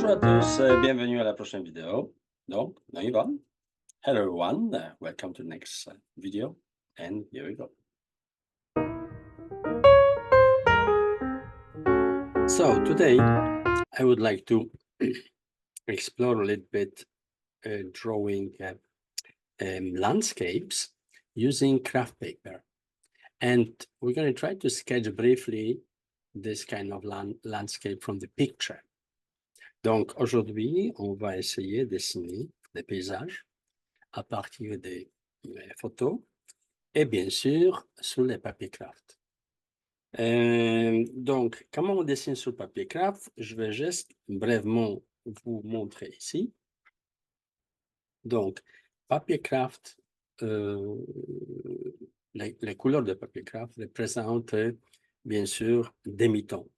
Bonjour à tous, bienvenue à la prochaine vidéo. Donc, on y va. Hello everyone, welcome to the next video, and here we go. So today, I would like to explore a little bit drawing landscapes using craft paper. And we're going to try to sketch briefly this kind of landscape from the picture. Donc aujourd'hui, on va essayer de dessiner des paysages à partir des photos et bien sûr sur les papiers Kraft. Donc, comment on dessine sur le papier Kraft? Je vais juste brièvement vous montrer ici. Donc, papier Kraft, les couleurs de papier Kraft représentent bien sûr des mi-tons,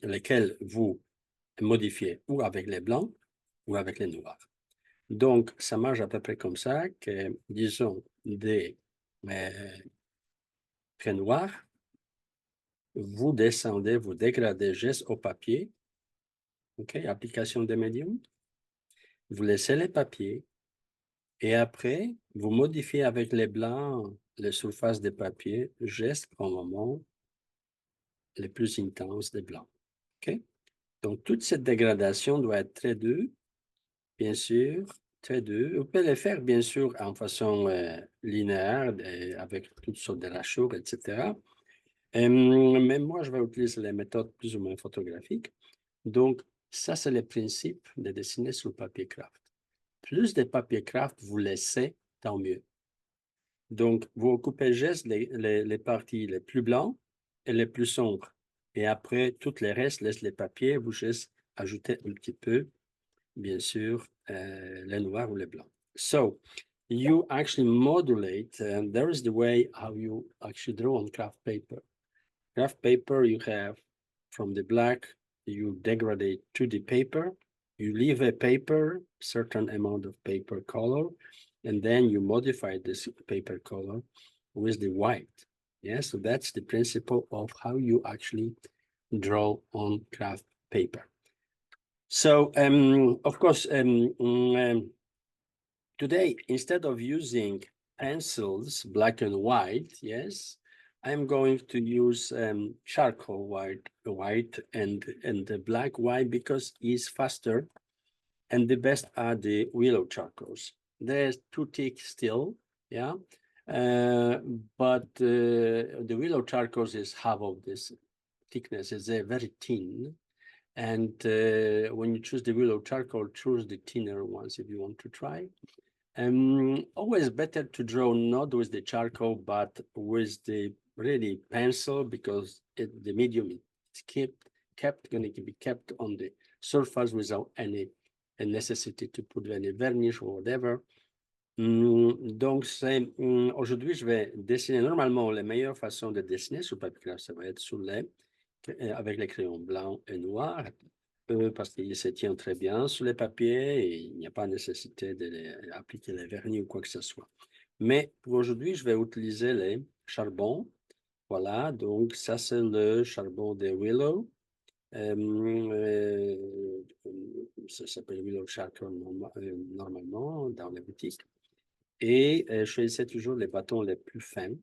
lesquels vous modifiez ou avec les blancs ou avec les noirs. Donc, ça marche à peu près comme ça, que, disons, des traits noirs, vous descendez, vous dégradez juste au papier, ok, application des médiums, vous laissez les papiers, et après, vous modifiez avec les blancs les surfaces des papiers, juste au moment les plus intenses des blancs, ok? Donc, toute cette dégradation doit être très dure, bien sûr, très dur. Vous pouvez le faire, bien sûr, en façon linéaire, avec toutes sortes de rachures, etc. Mais moi, je vais utiliser les méthodes plus ou moins photographiques. Donc, ça, c'est le principe de dessiner sur le papier Kraft. Plus de papier Kraft vous laissez, tant mieux. Donc, vous occupez juste les parties les plus blancs et les plus sombres. Et après, tout le reste, laisse les papiers, vous juste ajoutez un petit peu, bien sûr, les noirs ou les blancs. So, you actually modulate, and there is the way how you actually draw on craft paper. Craft paper, you have from the black, you degrade to the paper, you leave a paper, certain amount of paper color, and then you modify this paper color with the white. Yeah, so that's the principle of how you actually draw on craft paper. So, of course, today, instead of using pencils, black and white, yes, I'm going to use charcoal white and the black white because it's faster, and the best are the willow charcoals. They're too thick still, yeah, but the willow charcoals is half of this thickness. It's very thin. And when you choose the willow charcoal, choose the thinner ones if you want to try. Always better to draw not with the charcoal, but with the really pencil, because the medium is going to be kept on the surface without any necessity to put any varnish or whatever. Donc, aujourd'hui, je vais dessiner normalement la meilleure façon de dessiner sur papier Kraft, ça va être sur avec les crayons blancs et noirs, parce qu'il se tient très bien sur les papiers et il n'y a pas nécessité d'appliquer les vernis ou quoi que ce soit. Mais pour aujourd'hui, je vais utiliser les charbons. Voilà, donc ça c'est le charbon de Willow. Ça s'appelle Willow Charcoal normalement dans les boutiques. Et je choisissais toujours les bâtons les plus fins.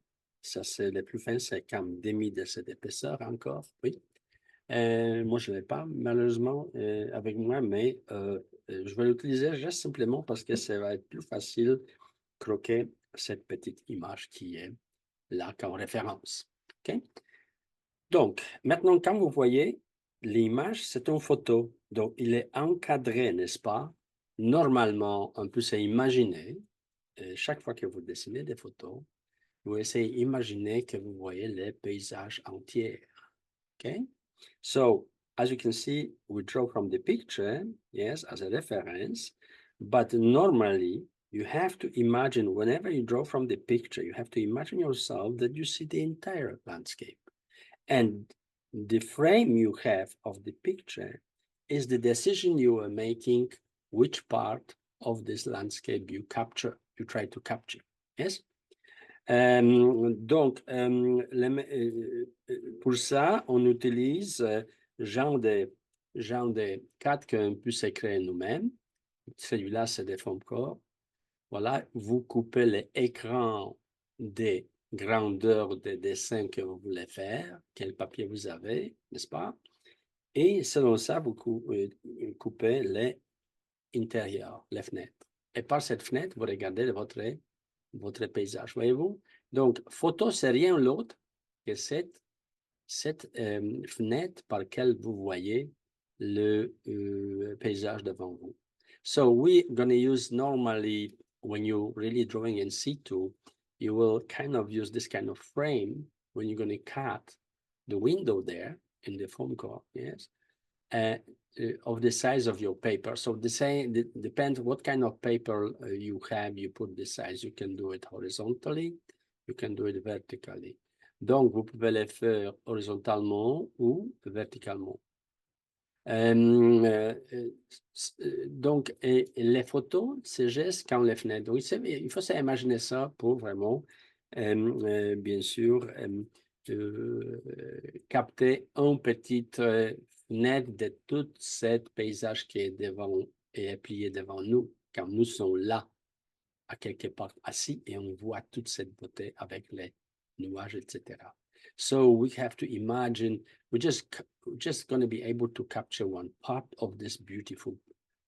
Ça, c'est les plus fins, c'est comme demi de cette épaisseur encore, oui. Moi, je ne l'ai pas, malheureusement, avec moi, mais je vais l'utiliser juste simplement parce que ça va être plus facile croquer cette petite image qui est là comme référence. OK? Donc, maintenant, comme vous voyez, l'image, c'est une photo. Donc, il est encadré, n'est-ce pas? Normalement, on peut s'imaginer, chaque fois que vous dessinez des photos, vous essayez d'imaginer que vous voyez les paysages entiers. OK? So, as you can see, we draw from the picture, yes, as a reference, but normally you have to imagine, whenever you draw from the picture, you have to imagine yourself that you see the entire landscape. And the frame you have of the picture is the decision you are making, which part of this landscape you try to capture, yes? Donc, pour ça, on utilise genre de genre de quatre qu'on puisse créer nous-mêmes. Celui-là, c'est des formes corps. Voilà, vous coupez l'écran des grandeurs des dessins que vous voulez faire, quel papier vous avez, n'est-ce pas? Et selon ça, vous coupez les intérieurs, les fenêtres. Et par cette fenêtre, vous regardez votre paysage, voyez-vous? Donc, photo, c'est rien d'autre que cette fenêtre par laquelle vous voyez le paysage devant vous. So we're going to use normally, when you're really drawing in situ, you will kind of use this kind of frame when you're going to cut the window there in the foam core, yes, of the size of your paper. So the same depends what kind of paper you have, you put the size. You can do it horizontally, you can do it vertically. Donc, vous pouvez les faire horizontalement ou verticalement. Donc, les photos se gestent quand les fenêtres. Donc, il faut s'imaginer ça pour vraiment, bien sûr, capter une petite fenêtre de tout ce paysage qui est devant et plié devant nous, quand nous sommes là, à quelque part assis, et on voit toute cette beauté avec les nuages, etc. So we have to imagine we're just going to be able to capture one part of this beautiful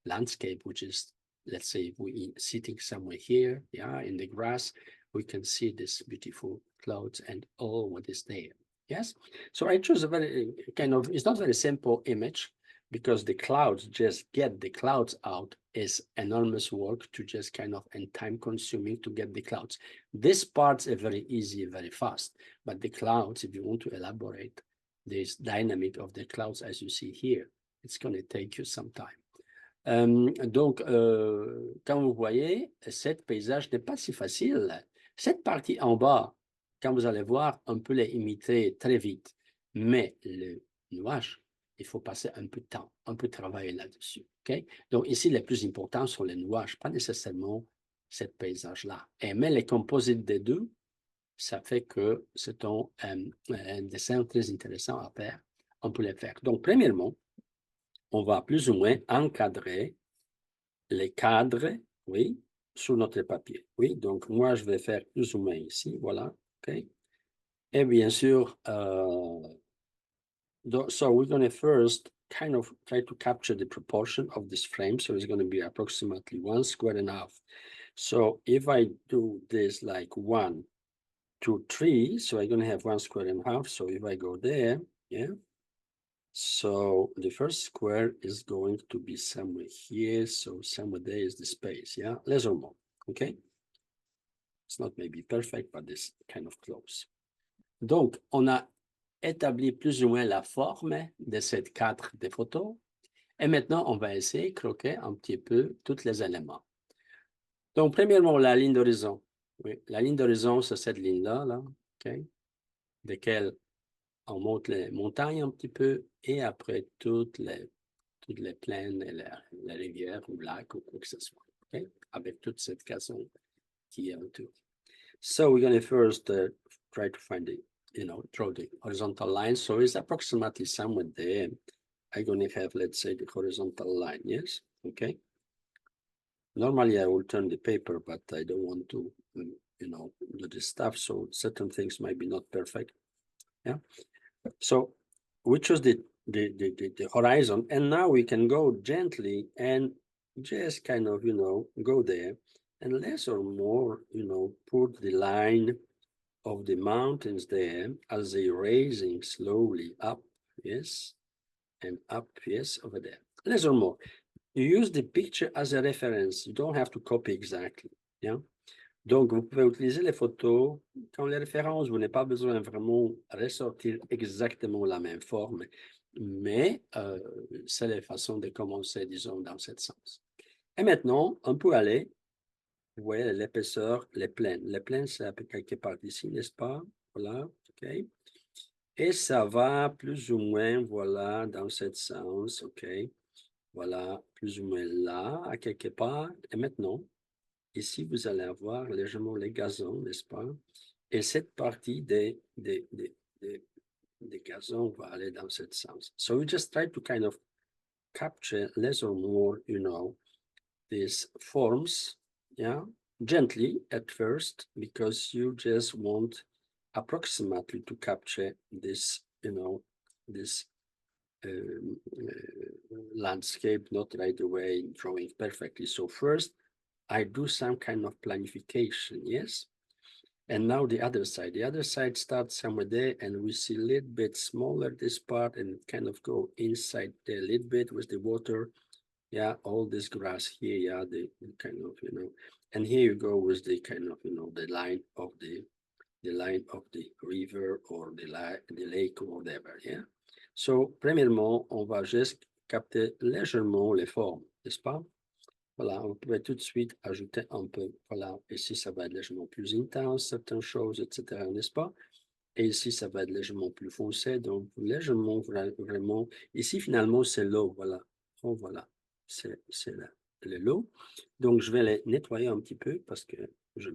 landscape, which is, let's say, if we're sitting somewhere here, yeah, in the grass, we can see this beautiful clouds and all what is there. Yes. So I chose a very kind of, it's not very simple image, because the clouds, just get the clouds out is enormous work to just kind of, and time consuming to get the clouds. This part's are very easy, very fast, but the clouds, if you want to elaborate this dynamic of the clouds as you see here, it's going to take you some time. Donc, quand vous voyez, cet paysage n'est pas si facile. Cette partie en bas, quand vous allez voir, on peut les imiter très vite, mais le nuage, il faut passer un peu de temps, un peu travailler là-dessus. Okay? Donc ici, les plus importants sont les nuages, pas nécessairement ce paysage-là. Mais les composites des deux, ça fait que c'est un dessin très intéressant à faire. On peut les faire. Donc, premièrement, on va plus ou moins encadrer les cadres, oui, sur notre papier. Oui, donc moi, je vais faire plus ou moins ici, voilà. OK? Et bien sûr, so we're going to first kind of try to capture the proportion of this frame. So it's going to be approximately 1.5 squares. So if I do this like 1, 2, 3, so I'm going to have 1.5 squares. So if I go there, yeah. So the first square is going to be somewhere here. So somewhere there is the space, yeah, less or more, okay? It's not maybe perfect, but it's kind of close. Donc, on a établi plus ou moins la forme de cette cadre de photos. Et maintenant, on va essayer de croquer un petit peu tous les éléments. Donc, premièrement, la ligne d'horizon. Oui, la ligne d'horizon, c'est cette ligne-là, là, OK? Desquelles on monte les montagnes un petit peu et après toutes les plaines et les rivières ou lacs ou quoi que ce soit, okay? Avec toute cette gazon qui est autour. So we're going to first try to find the, draw the horizontal line. So it's approximately somewhere there. I'm going to have, let's say, the horizontal line, yes? Okay. Normally I will turn the paper, but I don't want to, do this stuff. So certain things might be not perfect. Yeah. So we choose the horizon, and now we can go gently and just kind of, go there and less or more, put the line of the mountains there as they raising slowly up, yes, and up, yes, over there, less or more. You use the picture as a reference. You don't have to copy exactly, yeah. Donc, vous pouvez utiliser les photos comme les références. Vous n'avez pas besoin vraiment ressortir exactement la même forme, mais c'est la façon de commencer, disons, dans ce sens. Et maintenant, on peut aller, vous voyez, l'épaisseur, les plaines. Les plaines, c'est quelque part ici, n'est-ce pas? Voilà, OK. Et ça va plus ou moins, voilà, dans ce sens, OK. Voilà, plus ou moins là, à quelque part. Et maintenant, ici, vous allez avoir légèrement les gazons, n'est-ce pas? Et cette partie des gazons va aller dans ce sens. So we just try to kind of capture less or more, these forms, yeah, gently at first, because you just want approximately to capture this, this landscape, not right away drawing perfectly. So first, I do some kind of planification, yes? And now the other side starts somewhere there, and we see a little bit smaller this part, and kind of go inside there a little bit with the water. Yeah, all this grass here, yeah, the kind of, and here you go with the kind of, the line of the river or the lake or whatever, yeah. So, premièrement, on va juste capter légèrement les formes, n'est-ce pas? Voilà, on pourrait tout de suite ajouter un peu, voilà, ici ça va être légèrement plus intense, certaines choses, etc., n'est-ce pas? Et ici, ça va être légèrement plus foncé, donc légèrement, vraiment, ici, finalement, c'est l'eau, voilà. Oh, voilà, c'est l'eau. Donc, je vais les nettoyer un petit peu parce que je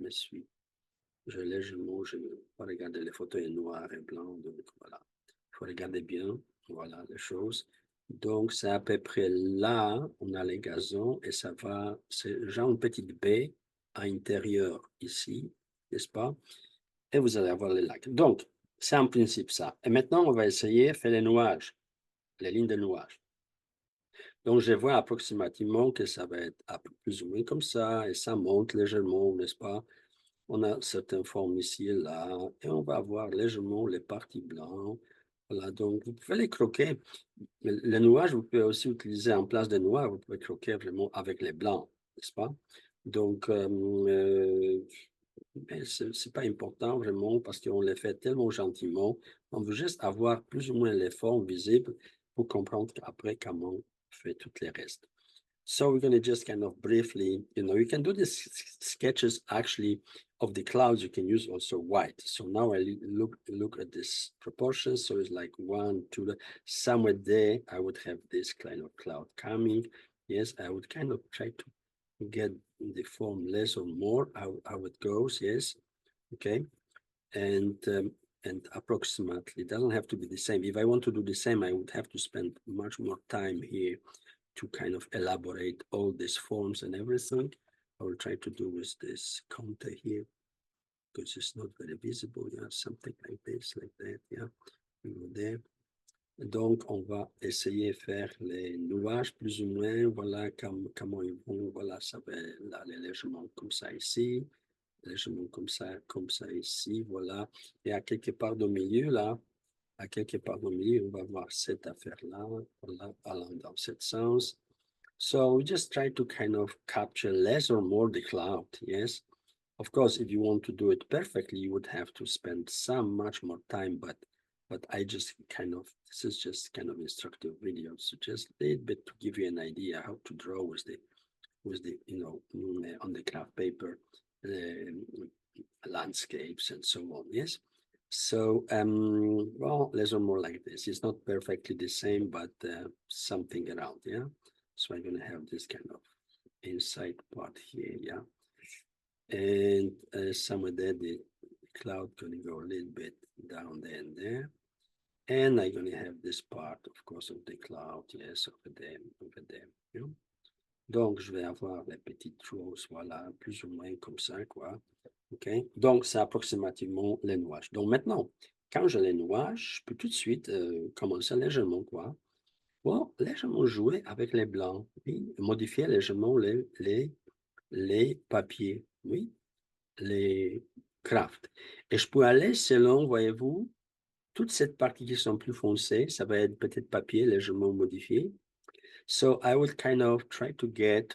légèrement, je vais regarder les photos en noir et blanc, donc voilà. Il faut regarder bien, voilà, les choses. Donc, c'est à peu près là, on a les gazons et ça va, c'est genre une petite baie à l'intérieur ici, n'est-ce pas? Et vous allez avoir les lacs. Donc, c'est en principe ça. Et maintenant, on va essayer de faire les nuages, les lignes de nuages. Donc, je vois approximativement que ça va être plus ou moins comme ça, et ça monte légèrement, n'est-ce pas? On a certaines formes ici et là, et on va avoir légèrement les parties blanches. Voilà, donc vous pouvez les croquer. Les nuages, vous pouvez aussi utiliser en place des noirs, vous pouvez croquer vraiment avec les blancs, n'est-ce pas? Donc, mais c'est pas important vraiment parce qu'on les fait tellement gentiment. On veut juste avoir plus ou moins les formes visibles pour comprendre après comment on fait tout le reste. So we're going to just kind of briefly, you can do these sketches actually of the clouds. You can use also white. So now I look at this proportion. So it's like 1, 2, somewhere there, I would have this kind of cloud coming. Yes, I would kind of try to get the form less or more, how it goes, yes, okay, and approximately, it doesn't have to be the same. If I want to do the same, I would have to spend much more time here to kind of elaborate all these forms and everything. I will try to do with this counter here, because it's not very visible, yeah, something like this, like that, yeah, there. Donc, on va essayer de faire les nuages plus ou moins, voilà comment ils vont, voilà, ça va aller légèrement comme ça ici, légèrement comme ça ici, voilà. Et à quelque part au milieu, là, à quelque part au milieu, on va voir cette affaire-là, voilà, allant dans ce sens. So we just try to kind of capture less or more the cloud, yes? Of course, if you want to do it perfectly, you would have to spend much more time, but I just this is just kind of instructive video. So just a little bit to give you an idea how to draw with the, on the craft paper, landscapes and so on, yes? So, well, less or more like this. It's not perfectly the same, but something around, yeah? So I'm gonna have this kind of inside part here, yeah? And somewhere there, the cloud gonna go a little bit down there and there. And I'm gonna have this part, of course, of the cloud, yes, over there, yeah? Donc, je vais avoir les petites choses, voilà, plus ou moins comme ça, quoi. OK? Donc, c'est approximativement les nuages. Donc, maintenant, quand je les nuage, je peux tout de suite commencer légèrement, quoi. Bon, légèrement jouer avec les blancs, oui, modifier légèrement les papiers, oui, les Kraft. Et je peux aller selon, voyez-vous, toute cette partie qui sont plus foncées, ça va être peut-être papier légèrement modifié. So I would kind of try to get,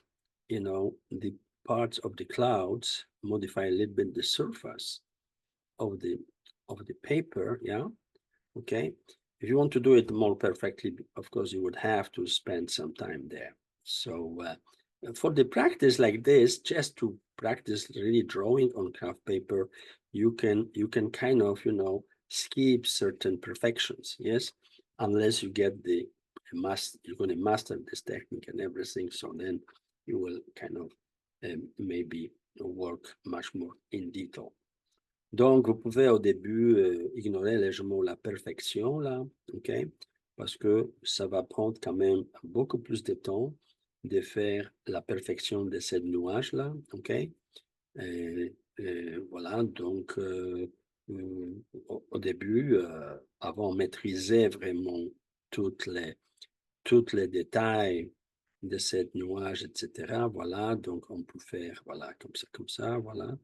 the parts of the clouds, modify a little bit the surface of the paper, yeah, okay. If you want to do it more perfectly, of course, you would have to spend some time there. So for the practice like this, just to practice really drawing on craft paper, you can kind of, skip certain perfections, yes, unless you get you're going to master this technique and everything. So then you will kind of maybe work much more in detail. Donc, vous pouvez au début ignorer légèrement la perfection, là, OK? parce que ça va prendre quand même beaucoup plus de temps de faire la perfection de ce nuage-là, OK? Voilà, donc au début, avant de maîtriser vraiment toutes les, tous les détails de cette nuage, etc., voilà, donc on peut faire, voilà, comme ça, voilà.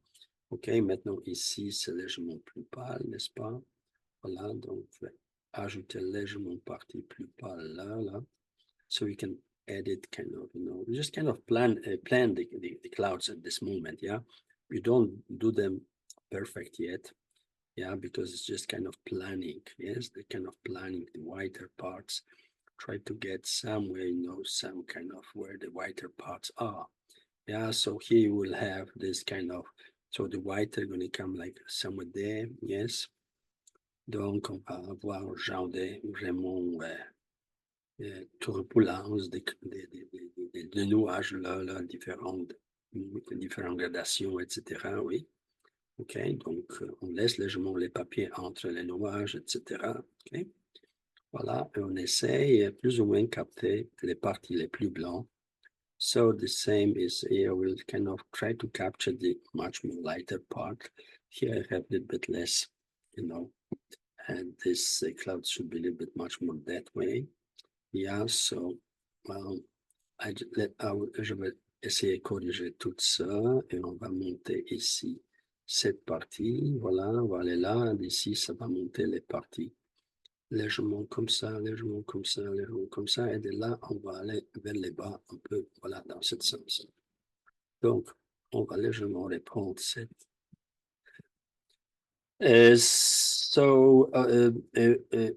OK, maintenant ici, c'est légèrement plus pâle, n'est-ce pas? Voilà, donc je vais ajouter légèrement partie plus pâle là. So we can edit kind of, we just kind of plan the clouds at this moment, yeah? We don't do them perfect yet, yeah, because it's just kind of planning, yes? The kind of planning the whiter parts, try to get somewhere, some kind of where the whiter parts are. Yeah, so here you will have this kind of, so the white are going to come like somewhere there, yes. Donc, on va avoir genre vraiment turbulence de nuages là, différentes gradations, etc. Oui. OK, donc on laisse légèrement les papiers entre les nuages, etc. OK. Voilà, et on essaye plus ou moins capter les parties les plus blancs. So the same is here, we'll kind of try to capture the much more lighter part. Here I have a little bit less, and this cloud should be a little bit much more that way. Yeah, so je vais essayer de corriger tout ça et on va monter ici cette partie. Voilà, on va aller là. D'ici, ça va monter les parties légèrement comme ça, légèrement comme ça, légèrement comme ça. Et de là, on va aller vers les bas un peu, voilà, dans ce sens. Donc, on va légèrement reprendre cette.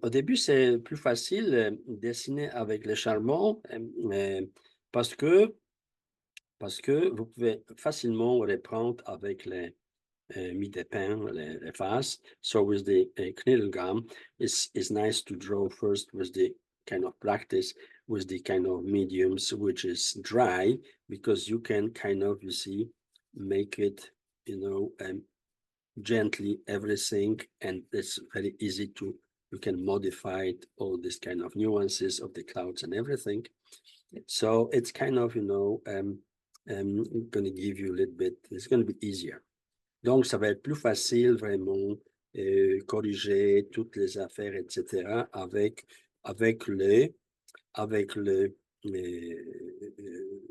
Au début, c'est plus facile de dessiner avec le charbon parce que vous pouvez facilement reprendre avec les mie de pain, les faces. So with the knitting gum, it's nice to draw first with the kind of practice with the kind of mediums, which is dry, because you can kind of, you see, make it, gently everything, and it's very easy to, you can modify it, all this kind of nuances of the clouds and everything. So it's kind of, going to give you a little bit, it's going to be easier. Donc, ça va être plus facile vraiment corriger toutes les affaires, etc. avec le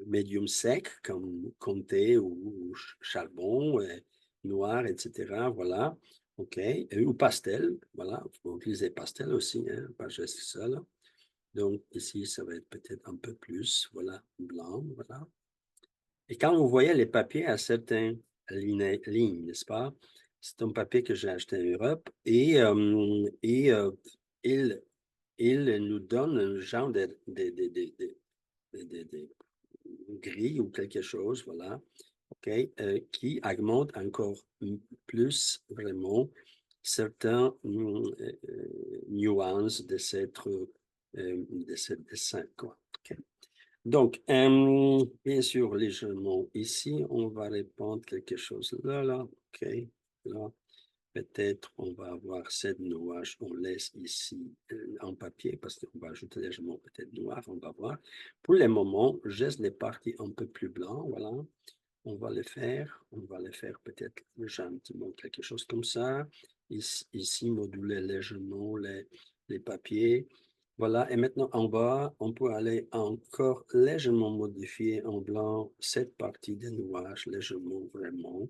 médium sec comme comté ou charbon, noir, etc. Voilà. OK. Ou pastel. Voilà. Vous pouvez utiliser pastel aussi, hein, pas juste ça. Là. Donc, ici, ça va être peut-être un peu plus, voilà, blanc, voilà. Et quand vous voyez les papiers à certaines lignes, n'est-ce pas? C'est un papier que j'ai acheté en Europe et il nous donne un genre de gris ou quelque chose, voilà, OK, qui augmente encore plus vraiment certaines nuances de ce dessin, quoi. OK. Donc, bien sûr, légèrement ici, on va répondre quelque chose là, OK, là. Peut-être on va avoir cette nuage, on laisse ici en papier parce qu'on va ajouter légèrement peut-être noir, on va voir. Pour le moment, juste les parties un peu plus blancs, voilà. On va le faire peut-être gentiment, quelque chose comme ça. Ici moduler légèrement les papiers. Voilà, et maintenant en bas, on peut aller encore légèrement modifier en blanc cette partie des nuages, légèrement vraiment.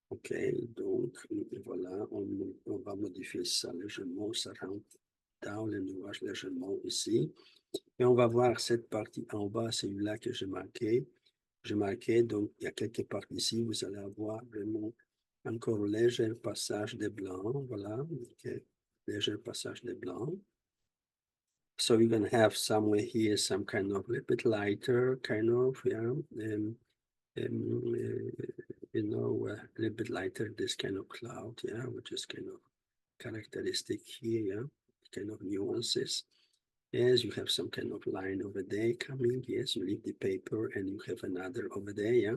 OK, donc voilà, on va modifier ça légèrement, ça rentre dans le nuage légèrement ici. Et on va voir cette partie en bas, celui-là que j'ai marqué. J'ai marqué, donc il y a quelque part ici, vous allez avoir vraiment encore un léger passage de blanc, voilà, OK, léger passage de blanc. So you're going to have somewhere here some kind of a little bit lighter, kind of, yeah, a little bit lighter, this kind of cloud, yeah, which is kind of characteristic here, yeah, kind of nuances. Yes, you have some kind of line over there coming. Yes, you leave the paper and you have another over there, yeah.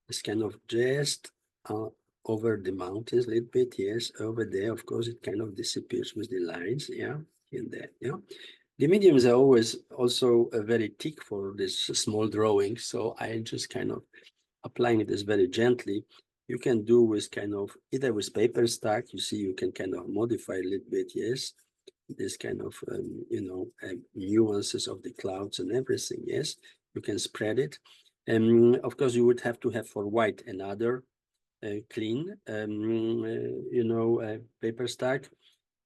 It's kind of just over the mountains a little bit, yes, over there. Of course, it kind of disappears with the lines, yeah, in there, yeah. The mediums are always also very thick for this small drawing, so I just kind of applying this very gently. You can do with kind of either with paper stack. You see, you can kind of modify a little bit. Yes, this kind of nuances of the clouds and everything. Yes, you can spread it. And of course, you would have to have for white another clean, paper stack.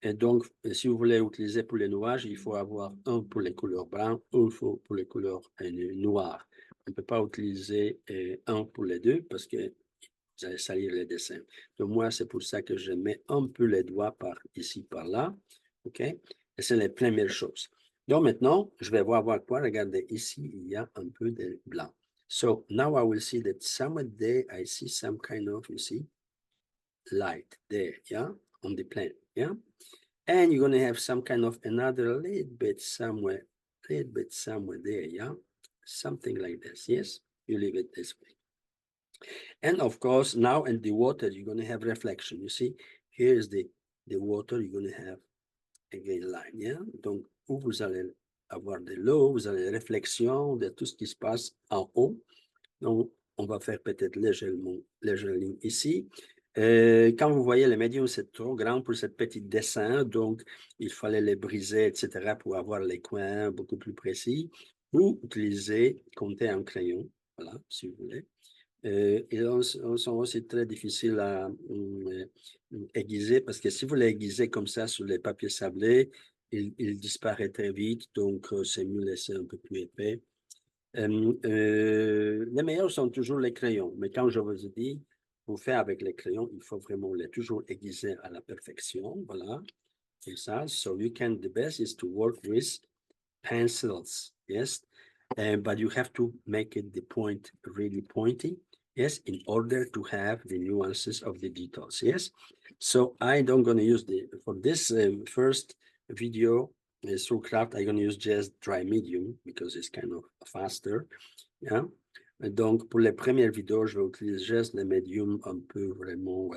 Et donc, si vous voulez utiliser pour les nuages, il faut avoir un pour les couleurs blancs, un pour les couleurs noires. On ne peut pas utiliser un pour les deux parce que vous allez salir les dessins. Donc, moi, c'est pour ça que je mets un peu les doigts par ici, par là. OK? Et c'est les premières choses. Donc, maintenant, je vais voir quoi. Regardez, ici, il y a un peu de blanc. So, now I will see that somewhere there, I see some kind of, you see, light there, yeah, on the plane, yeah? And you're going to have some kind of another little bit somewhere there, yeah? Something like this, yes? You leave it this way. And of course, now in the water, you're going to have reflection. You see, here's the water, you're going to have again line, yeah? Donc, où vous allez avoir de l'eau, vous avez la réflexion de tout ce qui se passe en haut. Donc, on va faire peut-être légèrement ici. Quand vous voyez le médium, c'est trop grand pour ce petit dessin, donc il fallait les briser, etc., pour avoir les coins beaucoup plus précis, ou utiliser, compter en crayon, voilà, si vous voulez. Ils sont aussi très difficiles à aiguiser, parce que si vous les aiguisez comme ça sur les papiers sablés, ils disparaissent très vite, donc c'est mieux laisser un peu plus épais. Les meilleurs sont toujours les crayons, mais quand je vous ai dit, pour faire avec les crayons, il faut vraiment les toujours aiguiser à la perfection, voilà, comme ça. So the best is to work with pencils, yes, but you have to make it the point really pointy, yes, in order to have the nuances of the details, yes. So I don't going to use for this first video through Kraft, I'm going to use just dry medium because it's kind of faster, yeah. Donc, pour les premières vidéos, je vais utiliser juste le medium un peu vraiment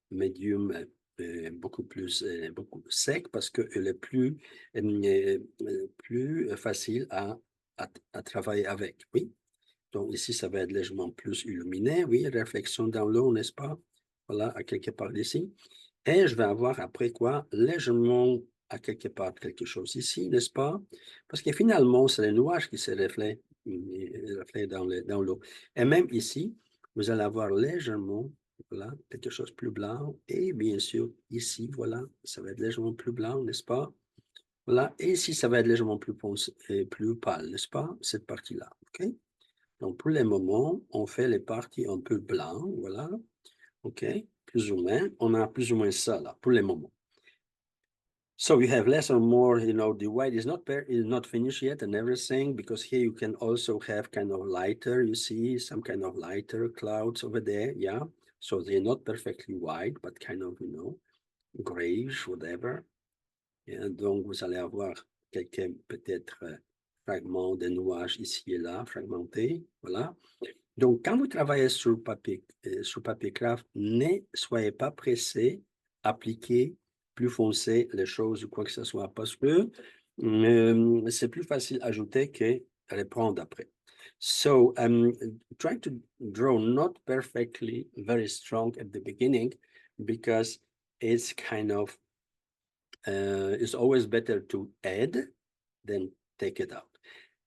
medium beaucoup plus sec parce que il est plus facile à travailler avec, oui. Donc ici, ça va être légèrement plus illuminé, oui, réflexion dans l'eau, n'est-ce pas? Voilà, à quelque part ici. Et je vais avoir après quoi, légèrement à quelque part quelque chose ici, n'est-ce pas? Parce que finalement, c'est les nuages qui se reflètent dans l'eau. Et même ici, vous allez avoir légèrement, voilà, quelque chose plus blanc. Et bien sûr, ici, voilà, ça va être légèrement plus blanc, n'est-ce pas? Voilà. Et ici, ça va être légèrement plus pâle, n'est-ce pas? Cette partie-là, OK? Donc, pour le moment, on fait les parties un peu blancs, voilà. OK? Plus ou moins. On a plus ou moins ça, là, pour le moment. So you have less or more, the white is not finished yet and everything, because here you can also have kind of lighter, you see, some kind of lighter clouds over there, yeah? So they're not perfectly white, but kind of, grayish, whatever. Et donc, vous allez avoir quelques, peut-être, fragments de nuages ici et là, fragmentés, voilà. Donc, quand vous travaillez sur papier Kraft, ne soyez pas pressé, appliquez plus foncé les choses ou quoi que ce soit, parce que c'est plus facile à ajouter que reprendre après. So, try to draw not perfectly very strong at the beginning, because it's kind of, it's always better to add than take it out.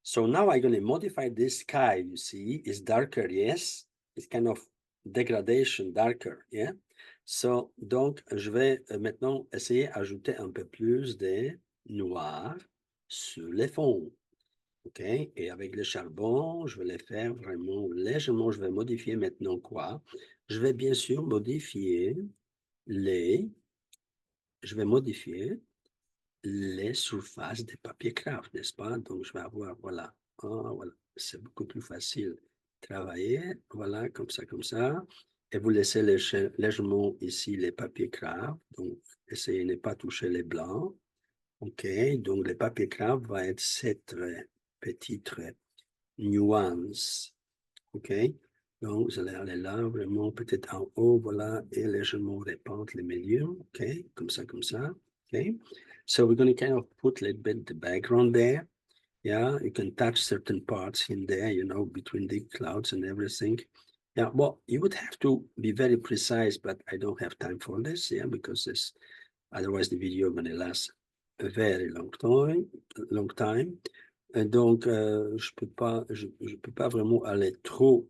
So now I'm going to modify this sky, you see, is darker, yes? It's kind of degradation, darker, yeah? So, donc, je vais maintenant essayer d'ajouter un peu plus de noir sur les fonds, OK? Et avec le charbon, je vais les faire vraiment légèrement, je vais modifier maintenant quoi? Je vais bien sûr modifier les surfaces des papiers Kraft, n'est-ce pas? Donc, je vais avoir, voilà. Oh, voilà. C'est beaucoup plus facile de travailler. Voilà, comme ça. Et vous laissez légèrement ici les papiers Kraft. Donc, essayez de ne pas toucher les blancs. OK. Donc, les papiers Kraft va être cette petite nuance. OK. Donc, vous allez aller là, vraiment, peut-être en haut, voilà, et légèrement répandre les médiums. OK. Comme ça. OK. So we're going to kind of put a little bit the background there. Yeah, you can touch certain parts in there, you know, between the clouds and everything. Yeah, well, you would have to be very precise, but I don't have time for this, yeah, because this, otherwise the video is going to last a very long time. Et donc, je peux pas vraiment aller trop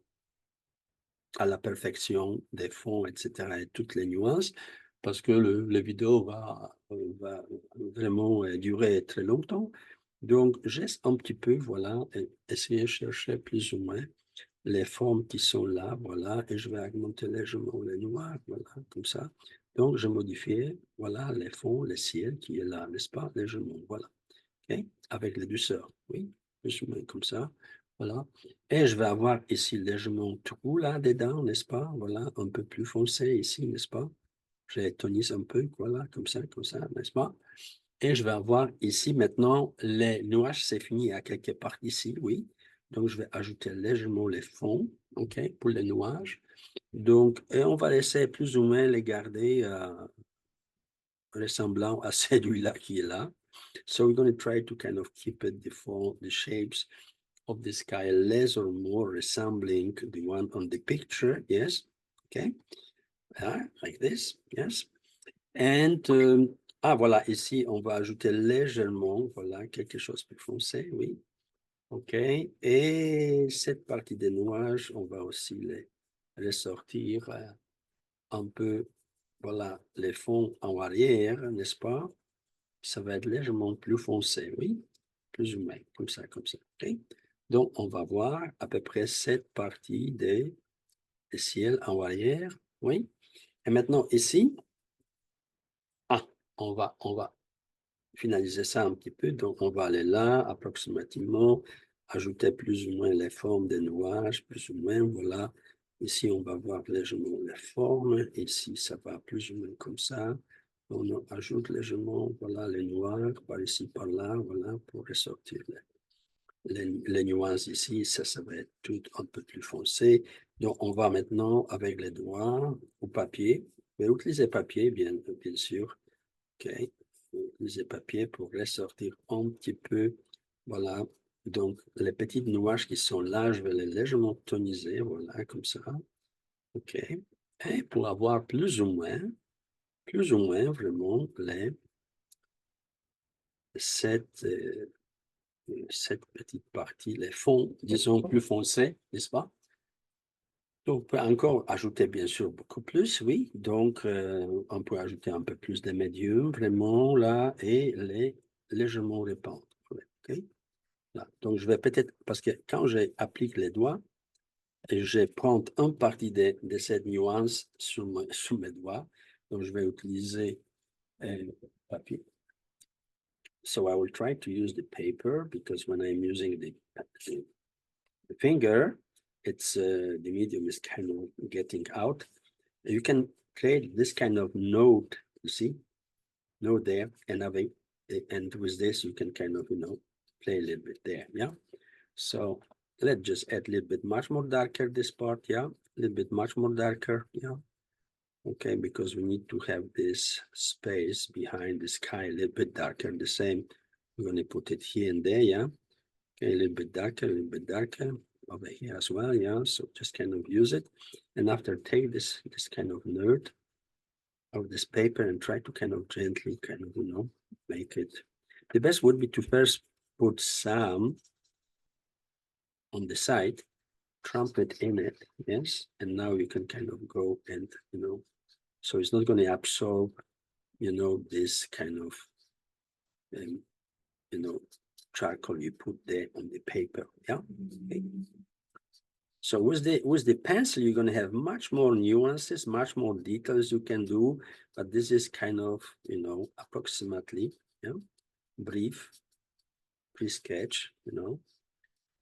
à la perfection des fonds, etc., et toutes les nuances, parce que le vidéo va vraiment durer très longtemps. Donc, juste un petit peu, voilà, essayer de chercher plus ou moins les formes qui sont là, voilà, et je vais augmenter légèrement les noirs, voilà, comme ça. Donc, je modifie, voilà, les fonds, le ciel qui est là, n'est-ce pas, légèrement, voilà, ok, avec la douceur, oui, plus ou moins comme ça, voilà. Et je vais avoir ici légèrement trou là dedans, n'est-ce pas, voilà, un peu plus foncé ici, n'est-ce pas. Je tonise un peu, voilà, comme ça, n'est-ce pas. Et je vais avoir ici maintenant les nuages, c'est fini à quelque part ici, oui. Donc, je vais ajouter légèrement les fonds, OK, pour les nuages. Donc, et on va laisser plus ou moins les garder ressemblant à celui-là qui est là. So we're going to try to kind of keep it the shapes of the sky less or more resembling the one on the picture, yes, okay, like this, yes. And voilà, ici, on va ajouter légèrement, voilà, quelque chose plus foncé, oui. OK. Et cette partie des nuages, on va aussi les ressortir un peu, voilà, les fonds en arrière, n'est-ce pas? Ça va être légèrement plus foncé, oui. Plus ou moins, comme ça, OK? Donc, on va voir à peu près cette partie des ciels en arrière, oui. Et maintenant, ici, on va finaliser ça un petit peu. Donc, on va aller là, approximativement, ajouter plus ou moins les formes des nuages, plus ou moins, voilà. Ici, on va voir légèrement les formes. Ici, ça va plus ou moins comme ça. On ajoute légèrement, voilà, les noirs, par ici, par là, voilà, pour ressortir les nuances ici. Ça va être tout un peu plus foncé. Donc, on va maintenant, avec les doigts, au papier. Je vais utiliser papier, bien sûr. OK. Utiliser papier pour ressortir un petit peu. Voilà. Donc, les petits nuages qui sont là, je vais les légèrement toniser. Voilà, comme ça. OK. Et pour avoir plus ou moins vraiment cette petite partie, les fonds, disons, plus foncés, n'est-ce pas? Donc, on peut encore ajouter, bien sûr, beaucoup plus, oui. Donc, on peut ajouter un peu plus de médium, vraiment, là, et les légèrement répandre. OK? Là. Donc, je vais peut-être, parce que quand j'applique les doigts, je prends une partie de cette nuance sur mes doigts. Donc, je vais utiliser papier. So, I will try to use the paper, because when I'm using the finger, it's the medium is kind of getting out. You can create this kind of node, you see, node there, and with this you can kind of, you know, play a little bit there, yeah. So let's just add a little bit much more darker this part, yeah, a little bit much more darker, yeah. Okay, because we need to have this space behind the sky a little bit darker. The same, we're going to put it here and there, yeah. Okay, a little bit darker over here as well, yeah. So just kind of use it, and after take this kind of node of this paper and try to kind of gently kind of, you know, make it. The best would be to first put some on the side, trumpet in it, yes, and now you can kind of go and, you know, so it's not going to absorb, you know, this kind of, you know, charcoal you put there on the paper, yeah. Okay. So with the pencil, you're going to have much more nuances, much more details you can do, but this is kind of, you know, approximately, yeah, brief pre-sketch, you know,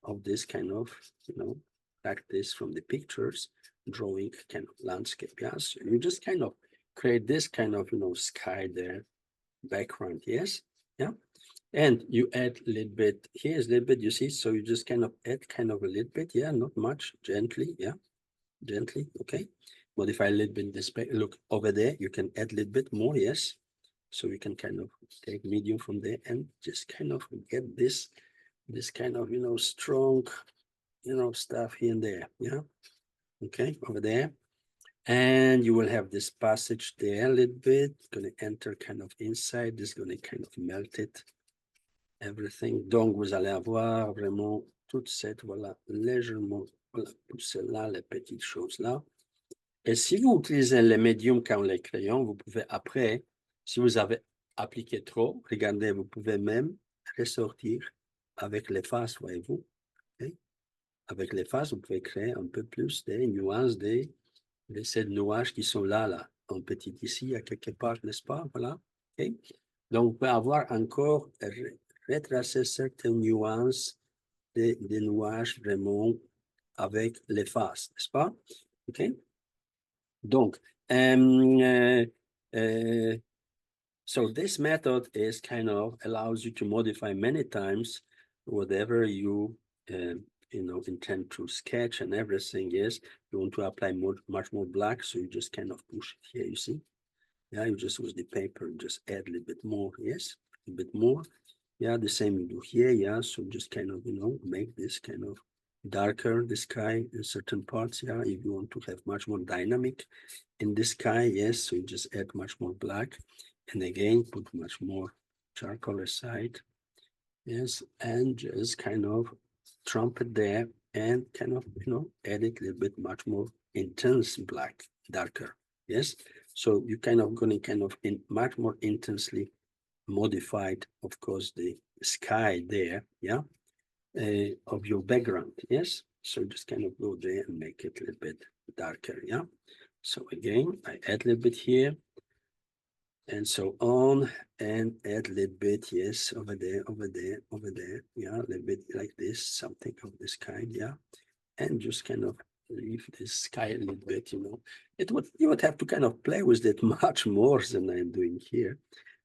of this kind of, you know, practice from the pictures, drawing kind of landscape. Yes, you just kind of create this kind of, you know, sky there, background. Yes, yeah. And you add a little bit, here's a little bit, you see, so you just kind of add kind of a little bit, yeah, not much, gently, yeah, gently, okay. Modify a little bit this, look over there, you can add a little bit more, yes. So you can kind of take medium from there and just kind of get this kind of, strong, stuff here and there, yeah? Okay, over there. And you will have this passage there a little bit, gonna enter kind of inside, this is gonna kind of melt it, everything. Donc, vous allez avoir vraiment toute cette, voilà, légèrement, voilà, pousser là, les petites choses là. Et si vous utilisez les médiums comme les crayons, vous pouvez après, si vous avez appliqué trop, regardez, vous pouvez même ressortir avec les faces, voyez-vous. Okay? Avec les faces, vous pouvez créer un peu plus des nuances, de ces nuages qui sont là, en petit ici, à quelque part, n'est-ce pas? Voilà. Okay? Donc, vous pouvez avoir encore retracé certaines nuances des nuages vraiment avec les faces, n'est-ce pas? OK? Donc, so this method is kind of allows you to modify many times whatever you intend to sketch and everything is. You want to apply much more black, so you just kind of push it here, you see? Yeah, you just use the paper and just add a little bit more, yes? A bit more. Yeah, the same you do here, yeah, so just kind of, make this kind of darker, the sky in certain parts, yeah, if you want to have much more dynamic in the sky, yes, so you just add much more black, and again, put much more charcoal aside, yes, and just kind of trump it there, and kind of, add it a little bit much more intense black, darker, yes, so you kind of going to kind of much more intensely modified, of course, the sky there, yeah, of your background, yes? So just kind of go there and make it a little bit darker, yeah? So again, I add a little bit here, and so on, and add a little bit, yes, over there, yeah, a little bit like this, something of this kind, yeah? And just kind of leave this sky a little bit, you would have to kind of play with it much more than I'm doing here.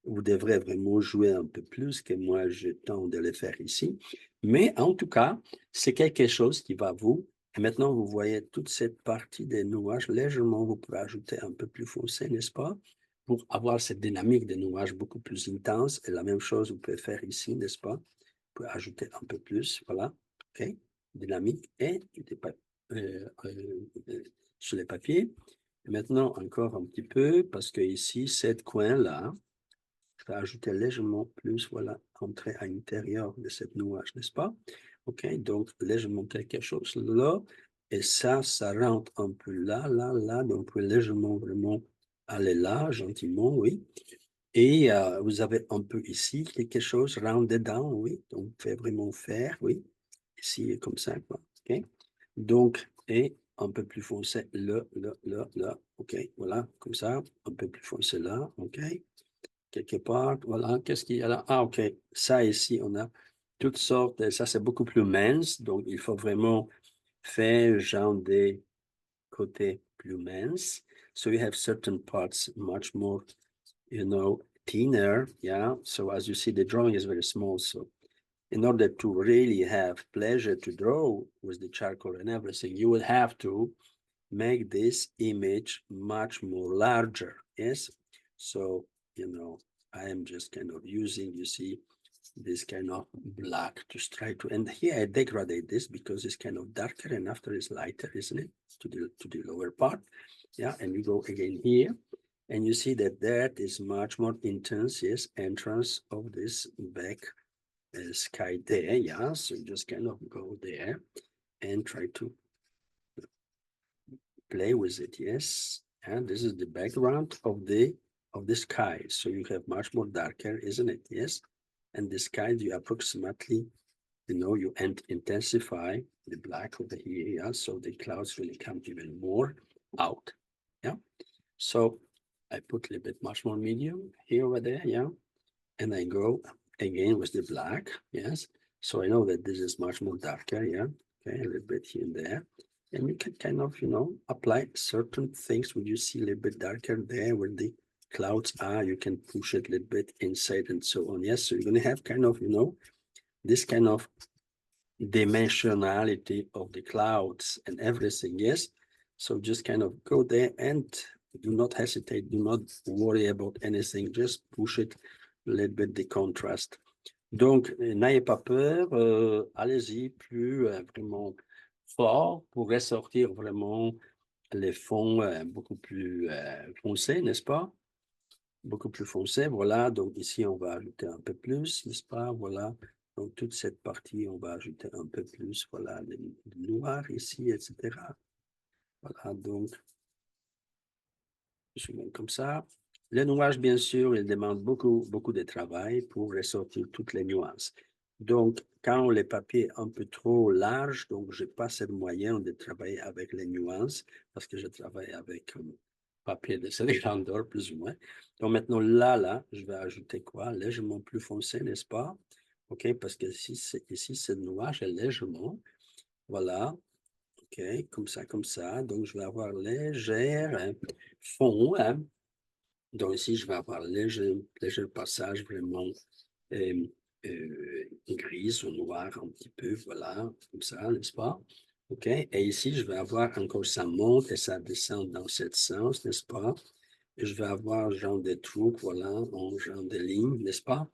Vous devrez vraiment jouer un peu plus que moi je tente de le faire ici. Mais en tout cas, c'est quelque chose qui va vous... Et maintenant, vous voyez toute cette partie des nuages, légèrement, vous pouvez ajouter un peu plus foncé, n'est-ce pas? Pour avoir cette dynamique des nuages beaucoup plus intense. Et la même chose, vous pouvez faire ici, n'est-ce pas? Vous pouvez ajouter un peu plus, voilà. OK? Dynamique et sur les papiers. Et maintenant, encore un petit peu, parce que ici, cette coin-là, je vais ajouter légèrement plus, voilà, entrer à l'intérieur de cette nuage, n'est-ce pas? OK, donc légèrement quelque chose là, et ça rentre un peu là, donc vous pouvez légèrement vraiment aller là, gentiment, oui. Et vous avez un peu ici quelque chose rentre dedans, oui, donc vous pouvez vraiment faire, oui, ici comme ça, quoi, OK? Donc, et un peu plus foncé là, OK, voilà, comme ça, un peu plus foncé là, OK? Quelque part, voilà, qu'est-ce qu'il y a là? Ah, OK, ça ici, on a toutes sortes, ça c'est beaucoup plus mince, donc il faut vraiment faire genre des côtés plus minces. So you have certain parts much more, thinner, yeah? So as you see, the drawing is very small, so in order to really have pleasure to draw with the charcoal and everything, you will have to make this image much more larger, yes? So, I am just kind of using, you see, this kind of black to try to, and here I degrade this because it's kind of darker and after it's lighter, isn't it? To the lower part, yeah, and you go again here, and you see that is much more intense, yes, entrance of this back sky there, yeah, so you just kind of go there and try to play with it, yes. And this is the background of the sky. So you have much more darker, isn't it? Yes. And the sky, you approximately, you intensify the black over here, yeah. So the clouds really come even more out. Yeah. So I put a little bit much more medium here over there, yeah. And I go again with the black, yes. So I know that this is much more darker, yeah. Okay, a little bit here and there. And you can kind of, apply certain things when you see a little bit darker there where the clouds are, you can push it a little bit inside and so on. Yes, so you're going to have kind of, this kind of dimensionality of the clouds and everything, yes. So just kind of go there and Do not hesitate. Do not worry about anything. Just push it a little bit the contrast. Donc, n'ayez pas peur. Allez-y plus vraiment fort pour ressortir vraiment les fonds beaucoup plus foncés, n'est-ce pas? Beaucoup plus foncés, voilà. Donc, ici, on va ajouter un peu plus, n'est-ce pas? Voilà. Donc, toute cette partie, on va ajouter un peu plus, voilà, le noir ici, etc. Voilà, donc, je mets comme ça. Le nuage, bien sûr, il demande beaucoup de travail pour ressortir toutes les nuances. Donc, quand les papiers un peu trop larges, donc je n'ai pas ce moyen de travailler avec les nuances parce que je travaille avec papier de cette grandeur, plus ou moins. Donc, maintenant, là, je vais ajouter quoi? Légèrement plus foncé, n'est-ce pas? OK, parce que ici, ce nuage est légèrement. Voilà. OK, comme ça, comme ça. Donc, je vais avoir légère fond. Donc, ici, je vais avoir léger passage vraiment euh, gris ou noir un petit peu. Voilà, comme ça, n'est-ce pas? OK, et ici, je vais avoir encore ça monte et ça descend dans ce sens, n'est-ce pas? Et je vais avoir genre des trous, voilà, en genre de lignes, n'est-ce pas?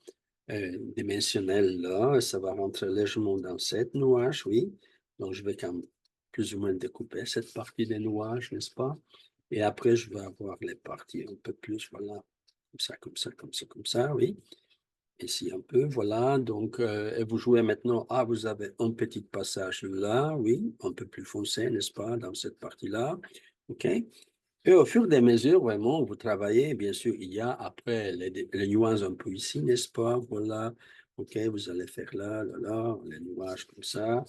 Dimensionnel là, ça va rentrer légèrement dans cette nuage, oui. Donc, je vais quand même plus ou moins découper cette partie des nuages, n'est-ce pas? Et après, je vais avoir les parties un peu plus, voilà, comme ça, comme ça, comme ça, comme ça, oui. Ici un peu, voilà. Donc, et vous jouez maintenant, vous avez un petit passage là, oui, un peu plus foncé, n'est-ce pas, dans cette partie-là. OK? Et au fur et à mesure, vraiment, vous travaillez, bien sûr, il y a après les nuances un peu ici, n'est-ce pas? Voilà. OK, vous allez faire là, les nuages comme ça.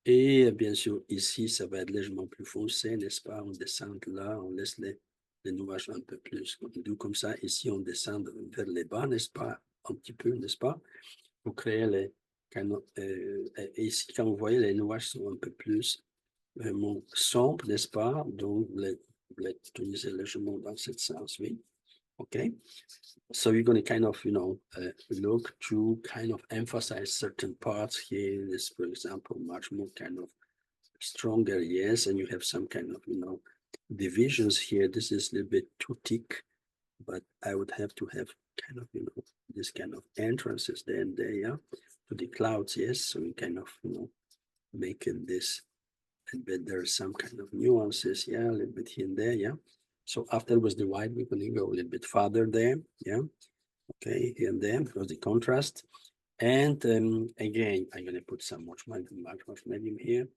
Et bien sûr, ici, ça va être légèrement plus foncé, n'est-ce pas? On descend là, on laisse les nuages un peu plus doux comme ça. Ici, on descend vers les bas, n'est-ce pas? Un petit peu, n'est-ce pas? Pour créer et ici, quand vous voyez, les nuages sont un peu plus vraiment sombres, n'est-ce pas? Donc, vous les utilisez légèrement dans ce sens, oui. OK? So you're going to kind of, look to kind of emphasize certain parts here. This, for example, much more kind of stronger, yes, and you have some kind of, divisions here. This is a little bit too thick, but I would have to have kind of, this kind of entrances there and there, yeah, to the clouds, yes. So we kind of, make it this, but there's some kind of nuances, yeah, a little bit here and there, yeah. So afterwards the white, we're going to go a little bit farther there, yeah. Okay, here and there, because the contrast. And again, I'm going to put some much medium here.